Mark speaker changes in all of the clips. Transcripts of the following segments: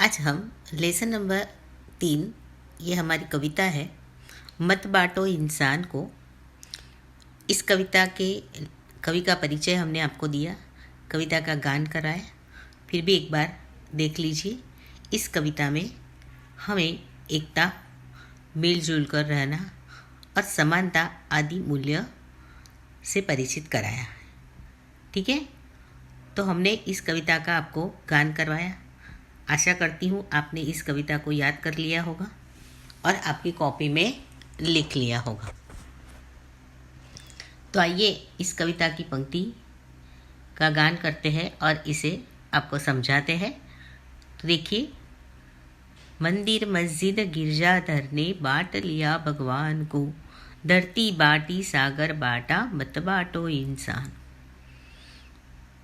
Speaker 1: आज हम lesson number 3, ये हमारी कविता है, मत बांटो इंसान को। इस कविता के कवि का परिचय हमने आपको दिया, कविता का गान कराया। फिर भी एक बार देख लीजिए। इस कविता में हमें एकता, मिलजुल कर रहना और समानता आदि मूल्य से परिचित कराया। ठीक है, तो हमने इस कविता का आपको गान करवाया। आशा करती हूँ आपने इस कविता को याद कर लिया होगा और आपकी कॉपी में लिख लिया होगा। तो आइए इस कविता की पंक्ति का गान करते हैं और इसे आपको समझाते हैं। तो देखिए, मंदिर मस्जिद गिरजाधर ने बांट लिया भगवान को, धरती बाटी सागर बाटा मत बांटो इंसान।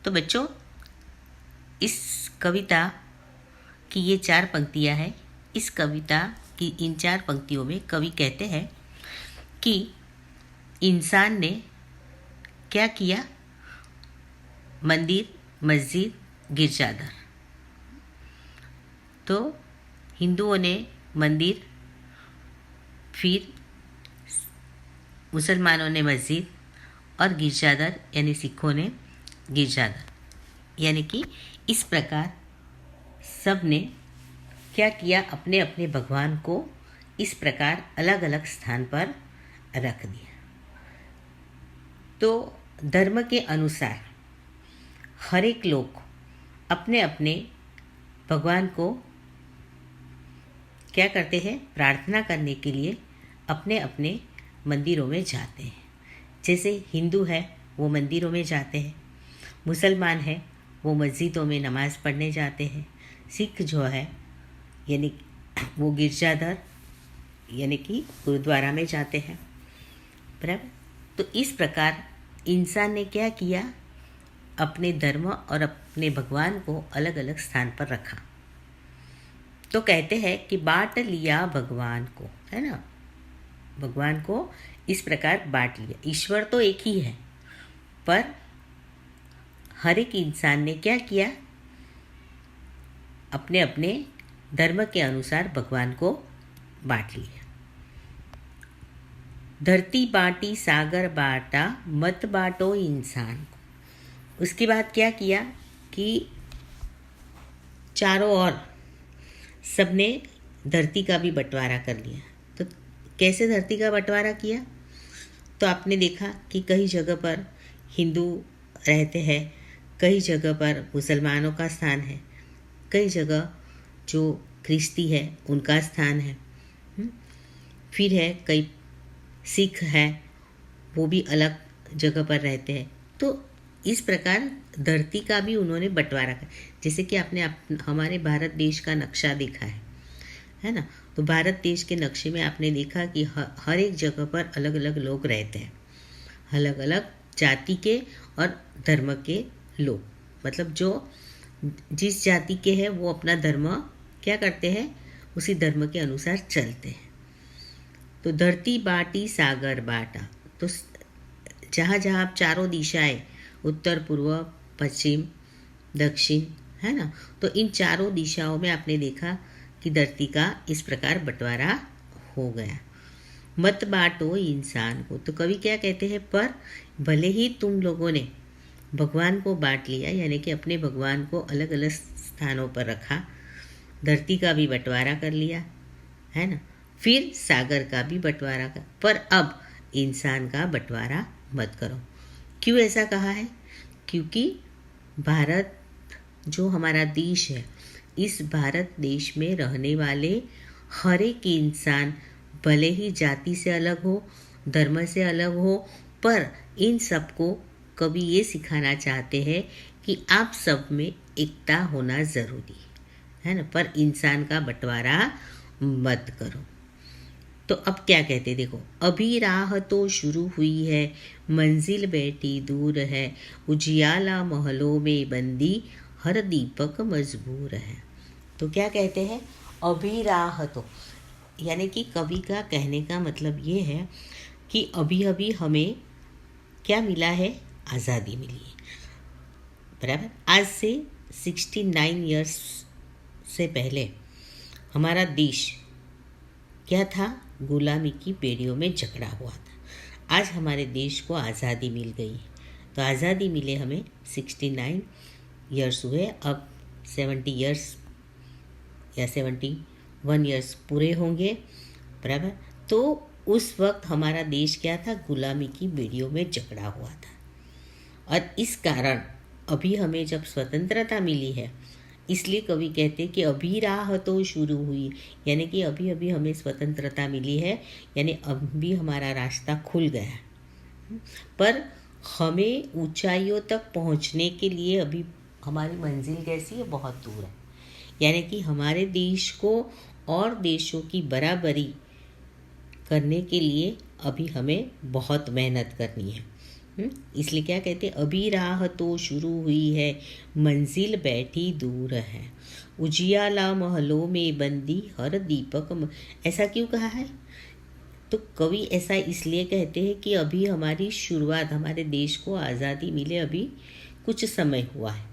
Speaker 1: तो बच्चों, इस कविता की ये 4 पंक्तियाँ हैं। इस कविता की इन 4 पंक्तियों में कवि कहते हैं कि इंसान ने क्या किया। मंदिर मस्जिद गिरजाघर, तो हिंदुओं ने मंदिर, फिर मुसलमानों ने मस्जिद और गिरजाघर यानी सिखों ने गिरजाघर, यानी कि इस प्रकार सब ने क्या किया, अपने अपने भगवान को इस प्रकार अलग अलग स्थान पर रख दिया। तो धर्म के अनुसार हर एक लोग अपने अपने भगवान को क्या करते हैं, प्रार्थना करने के लिए अपने अपने मंदिरों में जाते हैं। जैसे हिंदू है वो मंदिरों में जाते हैं, मुसलमान है वो मस्जिदों में नमाज़ पढ़ने जाते हैं, सिख जो है यानी वो गिरजाघर यानी कि गुरुद्वारा में जाते हैं, बराबर। तो इस प्रकार इंसान ने क्या किया, अपने धर्म और अपने भगवान को अलग अलग स्थान पर रखा। तो कहते हैं कि बांट लिया भगवान को, है ना, भगवान को इस प्रकार बांट लिया। ईश्वर तो एक ही है, पर हर एक इंसान ने क्या किया, अपने अपने धर्म के अनुसार भगवान को बांट लिया। धरती बाटी सागर बाटा मत बांटो इंसान को। उसके बाद क्या किया कि चारों ओर सबने धरती का भी बंटवारा कर लिया। तो कैसे धरती का बंटवारा किया, तो आपने देखा कि कई जगह पर हिंदू रहते हैं, कई जगह पर मुसलमानों का स्थान है, कई जगह जो ख्रिस्ती है उनका स्थान है, फिर है कई सिख है वो भी अलग जगह पर रहते हैं। तो इस प्रकार धरती का भी उन्होंने बंटवारा कर, जैसे कि आपने हमारे भारत देश का नक्शा देखा है ना। तो भारत देश के नक्शे में आपने देखा कि हर एक जगह पर अलग अलग लोग रहते हैं, अलग अलग जाति के और धर्म के लोग, मतलब जो जिस जाति के हैं वो अपना धर्म क्या करते हैं, उसी धर्म के अनुसार चलते हैं। तो धरती बाटी सागर बाटा, तो जहाँ जहाँ आप चारों दिशाएं, उत्तर पूर्व पश्चिम दक्षिण, है ना, तो इन चारों दिशाओं में आपने देखा कि धरती का इस प्रकार बंटवारा हो गया। मत बांटो इंसान को, तो कवि क्या कहते हैं, पर भले ही तुम लोगों ने भगवान को बांट लिया, यानी कि अपने भगवान को अलग अलग स्थानों पर रखा, धरती का भी बंटवारा कर लिया, है ना, फिर सागर का भी बंटवारा कर, पर अब इंसान का बंटवारा मत करो। क्यों ऐसा कहा है, क्योंकि भारत जो हमारा देश है, इस भारत देश में रहने वाले हर एक इंसान भले ही जाति से अलग हो, धर्म से अलग हो, पर इन सबको कवि ये सिखाना चाहते हैं कि आप सब में एकता होना ज़रूरी है ना, पर इंसान का बंटवारा मत करो। तो अब क्या कहते, देखो, अभी राह तो शुरू हुई है, मंजिल बैठी दूर है, उजियाला महलों में बंदी, हर दीपक मजबूर है। तो क्या कहते हैं, अभी राह तो, यानी कि कवि का कहने का मतलब ये है कि अभी अभी हमें क्या मिला है, आज़ादी मिली है, बराबर। आज से 69 ईयर्स से पहले हमारा देश क्या था? गुलामी की बेड़ियों में जकड़ा हुआ था। आज हमारे देश को आज़ादी मिल गई। तो आज़ादी मिले हमें 69 ईयर्स हुए, अब 70 ईयर्स या 71 ईयर्स पूरे होंगे, बराबर। तो उस वक्त हमारा देश क्या था? गुलामी की बेड़ियों में जकड़ा हुआ था। और इस कारण अभी हमें जब स्वतंत्रता मिली है, इसलिए कवि कहते हैं कि अभी राह तो शुरू हुई, यानी कि अभी अभी हमें स्वतंत्रता मिली है, यानी अभी हमारा रास्ता खुल गया है। पर हमें ऊंचाइयों तक पहुंचने के लिए अभी हमारी मंजिल कैसी है? बहुत दूर है। यानी कि हमारे देश को और देशों की बराबरी करने के लिए अभी हमें बहुत मेहनत करनी है। इसलिए क्या कहते हैं? अभी राह तो शुरू हुई है, मंजिल बैठी दूर है, उजियाला महलों में बंदी हर दीपक। ऐसा क्यों कहा है? तो कवि ऐसा इसलिए कहते हैं कि अभी हमारी शुरुआत, हमारे देश को आज़ादी मिले अभी कुछ समय हुआ है,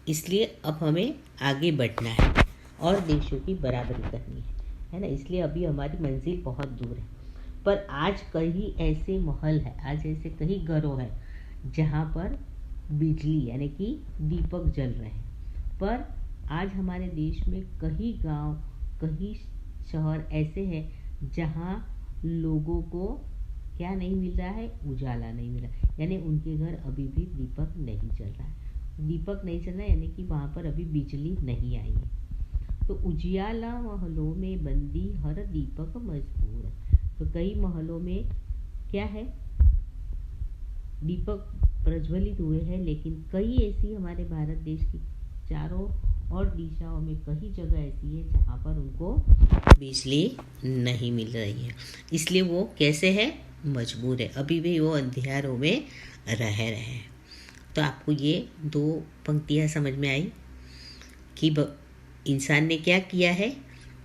Speaker 1: इसलिए अब हमें आगे बढ़ना है और देशों की बराबरी करनी है ना। इसलिए अभी हमारी मंजिल बहुत दूर है। पर आज कई ऐसे महल है, आज ऐसे कई घरों हैं जहाँ पर बिजली यानी कि दीपक जल रहे हैं। पर आज हमारे देश में कई गांव, कई शहर ऐसे हैं जहाँ लोगों को क्या नहीं मिल रहा है? उजाला नहीं मिल रहा, यानी उनके घर अभी भी दीपक नहीं जल रहा है। दीपक नहीं चल रहा है यानी कि वहाँ पर अभी बिजली नहीं आई है। तो उजियाला महलों में बंदी हर दीपक मजबूर है। तो कई महलों में क्या है? दीपक प्रज्वलित हुए हैं, लेकिन कई ऐसी हमारे भारत देश की चारों और दिशाओं में कई जगह ऐसी है जहाँ पर उनको बिजली नहीं मिल रही है। इसलिए वो कैसे है? मजबूर है, अभी भी वो अंधियारों में रह रहे हैं। तो आपको ये दो पंक्तियाँ समझ में आई कि इंसान ने क्या किया है?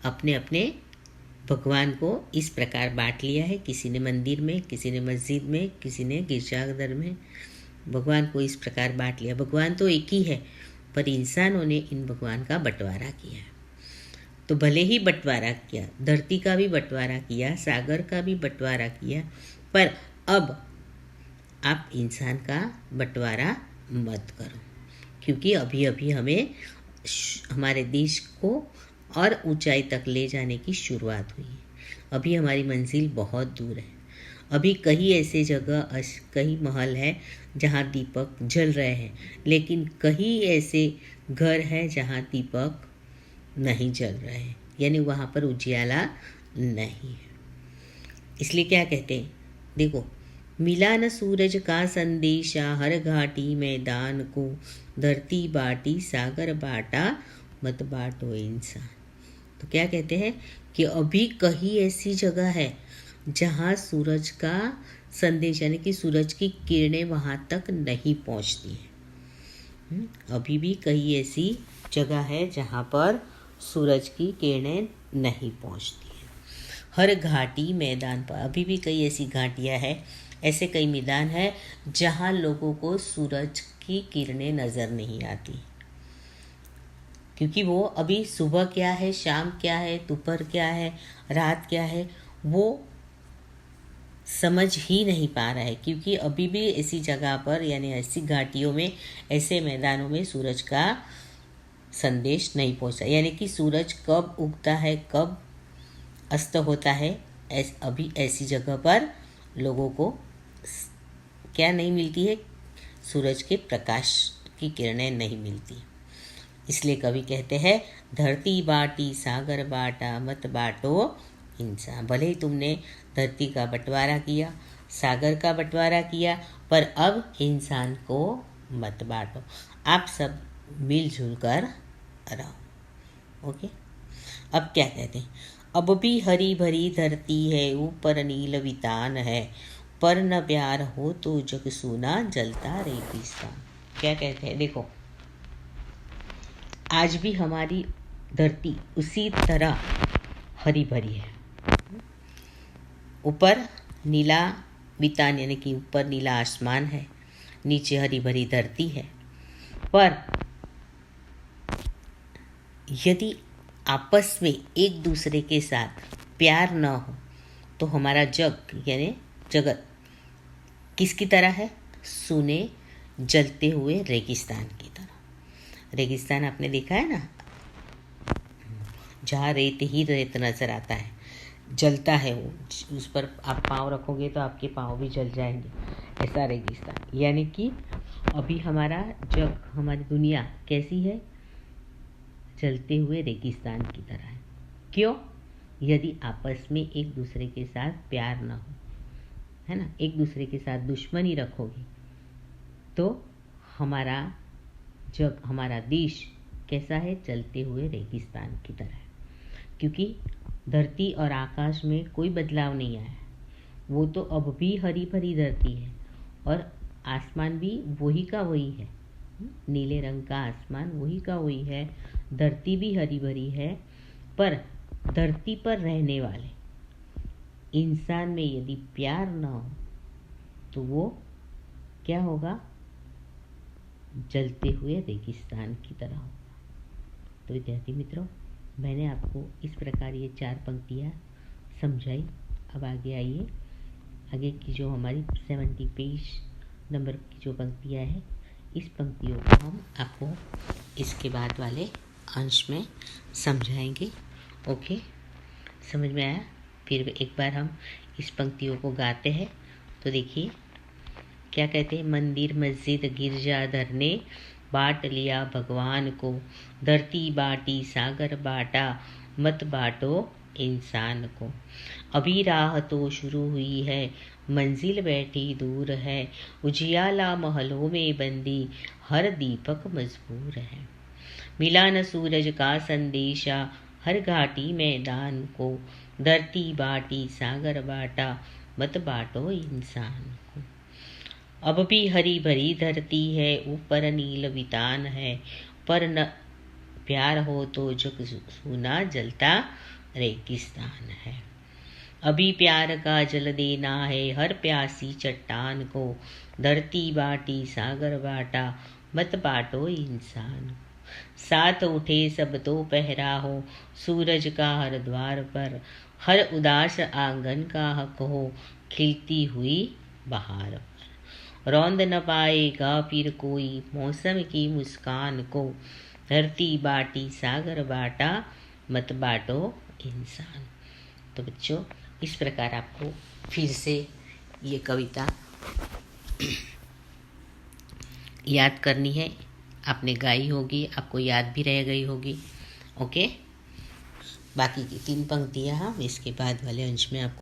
Speaker 1: अपने अपने भगवान को इस प्रकार बांट लिया है। किसी ने मंदिर में, किसी ने मस्जिद में, किसी ने गिरजाघर में। भगवान को इस प्रकार बांट लिया। भगवान तो एक ही है, पर इंसानों ने इन भगवान का बंटवारा किया है। तो भले ही बंटवारा किया, धरती का भी बंटवारा किया, सागर का भी बंटवारा किया, पर अब आप इंसान का बंटवारा मत करो, क्योंकि अभी अभी हमें हमारे देश को और ऊंचाई तक ले जाने की शुरुआत हुई है। अभी हमारी मंजिल बहुत दूर है। अभी कई ऐसे जगह, कई महल है जहाँ दीपक जल रहे हैं, लेकिन कई ऐसे घर हैं जहाँ दीपक नहीं जल रहे हैं, यानी वहाँ पर उजियाला नहीं है। इसलिए क्या कहते हैं? देखो, मिला न सूरज का संदेशा, हर घाटी मैदान को, धरती बाटी सागर बाटा, मत बाटो इंसान। तो क्या कहते हैं कि अभी कहीं ऐसी जगह है जहाँ सूरज का संदेश यानी कि सूरज की किरणें वहाँ तक नहीं पहुँचती हैं। अभी भी कई ऐसी जगह है जहाँ पर सूरज की किरणें नहीं पहुँचती हैं। हर घाटी मैदान पर, अभी भी कई ऐसी घाटियाँ हैं, ऐसे कई मैदान हैं जहाँ लोगों को सूरज की किरणें नज़र नहीं आती, क्योंकि वो अभी सुबह क्या है, शाम क्या है, दोपहर क्या है, रात क्या है, वो समझ ही नहीं पा रहा है। क्योंकि अभी भी ऐसी जगह पर यानी ऐसी घाटियों में, ऐसे मैदानों में सूरज का संदेश नहीं पहुंचा, यानी कि सूरज कब उगता है, कब अस्त होता है, अभी ऐसी जगह पर लोगों को क्या नहीं मिलती है? सूरज के प्रकाश की किरणें नहीं मिलती। इसलिए कवि कहते हैं, धरती बाटी सागर बाटा, मत बाटो इंसान। भले ही तुमने धरती का बंटवारा किया, सागर का बंटवारा किया, पर अब इंसान को मत बांटो। आप सब मिलजुल कर रहो। ओके, अब क्या कहते हैं? अब भी हरी भरी धरती है, ऊपर नील वितान है, पर न प्यार हो तो जग सूना, जलता रेगिस्तान। क्या कहते हैं? देखो, आज भी हमारी धरती उसी तरह हरी भरी है। ऊपर नीला वितान यानी कि ऊपर नीला आसमान है, नीचे हरी भरी धरती है। पर यदि आपस में एक दूसरे के साथ प्यार न हो तो हमारा जग यानी जगत किसकी तरह है? सूने जलते हुए रेगिस्तान की तरह। रेगिस्तान आपने देखा है ना, जहाँ रेत ही रेत नज़र आता है, जलता है वो, उस पर आप पाँव रखोगे तो आपके पाँव भी जल जाएंगे, ऐसा रेगिस्तान। यानी कि अभी हमारा जग, हमारी दुनिया कैसी है? जलते हुए रेगिस्तान की तरह है। क्यों? यदि आपस में एक दूसरे के साथ प्यार ना हो, है ना, एक दूसरे के साथ दुश्मनी रखोगे तो हमारा जग, हमारा देश कैसा है? जलते हुए रेगिस्तान की तरह है। क्योंकि धरती और आकाश में कोई बदलाव नहीं आया है, वो तो अब भी हरी भरी धरती है और आसमान भी वही का वही है, नीले रंग का आसमान वही का वही है, धरती भी हरी भरी है। पर धरती पर रहने वाले इंसान में यदि प्यार ना हो तो वो क्या होगा? जलते हुए रेगिस्तान की तरह होगा। तो विद्यार्थी मित्रों, मैंने आपको इस प्रकार ये 4 पंक्तियाँ समझाई। अब आगे आइए, आगे की जो हमारी 70 पेज नंबर की जो पंक्तियाँ हैं, इस पंक्तियों को हम आपको इसके बाद वाले अंश में समझाएंगे। ओके, समझ में आया? फिर एक बार हम इस पंक्तियों को गाते हैं। तो देखिए क्या कहते हैं? मंदिर मस्जिद गिरजाधर ने बांट लिया भगवान को, धरती बाटी सागर बाटा, मत बांटो इंसान को। अभी राह तो शुरू हुई है, मंजिल बैठी दूर है, उजियाला महलों में बंदी, हर दीपक मजबूर है। मिला न सूरज का संदेशा, हर घाटी मैदान को, धरती बाटी सागर बाटा, मत बांटो इंसान को। अब भी हरी भरी धरती है, ऊपर नील वितान है, पर न प्यार हो तो जग सूना जलता रेगिस्तान है। अभी प्यार का जल देना है हर प्यासी चट्टान को, धरती बाटी सागर बाटा, मत बांटो इंसान को। साथ उठे सब तो पहरा हो, सूरज का हर द्वार पर, हर उदास आंगन का हक हो, खिलती हुई बहार पर। रौंद न पाएगा फिर कोई मौसम की मुस्कान को, धरती बाटी सागर बाटा, मत बांटो इंसान। तो बच्चों, इस प्रकार आपको फिर से ये कविता याद करनी है। आपने गाई होगी, आपको याद भी रह गई होगी। ओके, बाकी की 3 पंक्तियाँ हम इसके बाद वाले अंश में आपको